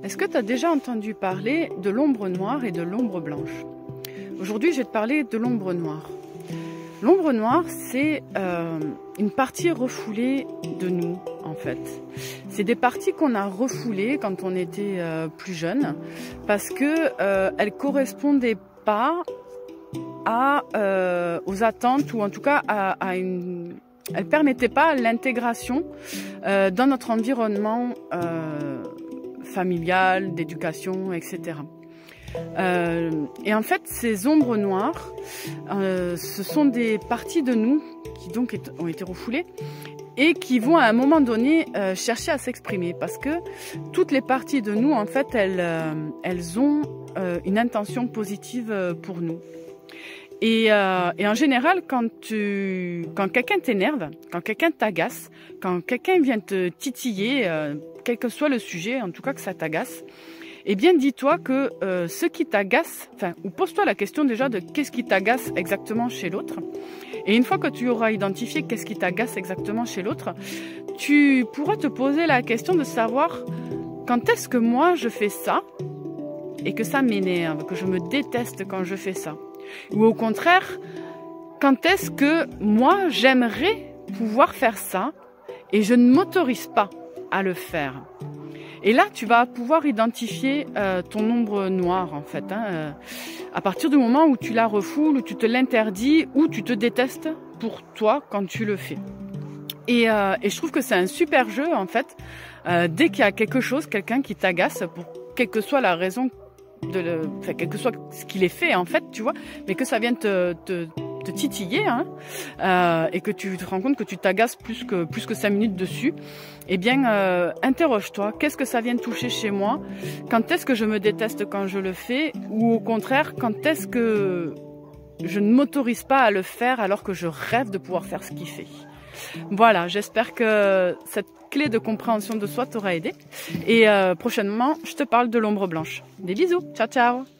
Est-ce que tu as déjà entendu parler de l'ombre noire et de l'ombre blanche? Aujourd'hui, je vais te parler de l'ombre noire. L'ombre noire, c'est une partie refoulée de nous, en fait. C'est des parties qu'on a refoulées quand on était plus jeune, parce que elles correspondaient pas aux attentes, ou en tout cas elles permettaient pas l'intégration dans notre environnement familial, d'éducation, etc. Et en fait, ces ombres noires, ce sont des parties de nous qui donc ont été refoulées et qui vont à un moment donné chercher à s'exprimer, parce que toutes les parties de nous, en fait, elles ont une intention positive pour nous. Et en général, quand quelqu'un t'énerve, quand quelqu'un t'agace, quand quelqu'un vient te titiller, quel que soit le sujet, en tout cas que ça t'agace, eh bien dis-toi que ce qui t'agace, ou pose-toi la question déjà de qu'est-ce qui t'agace exactement chez l'autre. Et une fois que tu auras identifié qu'est-ce qui t'agace exactement chez l'autre, tu pourras te poser la question de savoir quand est-ce que moi je fais ça et que ça m'énerve, que je me déteste quand je fais ça. Ou au contraire, quand est-ce que moi j'aimerais pouvoir faire ça et je ne m'autorise pas à le faire. Et là, tu vas pouvoir identifier ton ombre noire, en fait, à partir du moment où tu la refoules, où tu te l'interdis, où tu te détestes pour toi quand tu le fais. Et je trouve que c'est un super jeu, en fait, dès qu'il y a quelque chose, quelqu'un qui t'agace, pour quelle que soit la raison, quel que soit ce qu'il ait fait, en fait, tu vois, mais que ça vienne te titiller, et que tu te rends compte que tu t'agaces plus que 5 minutes dessus, eh bien, interroge-toi, qu'est-ce que ça vient toucher chez moi? Quand est-ce que je me déteste quand je le fais? Ou au contraire, quand est-ce que je ne m'autorise pas à le faire alors que je rêve de pouvoir faire ce qu'il fait? Voilà, j'espère que cette clé de compréhension de soi t'aura aidé. Et prochainement, je te parle de l'ombre blanche. Des bisous, ciao ciao!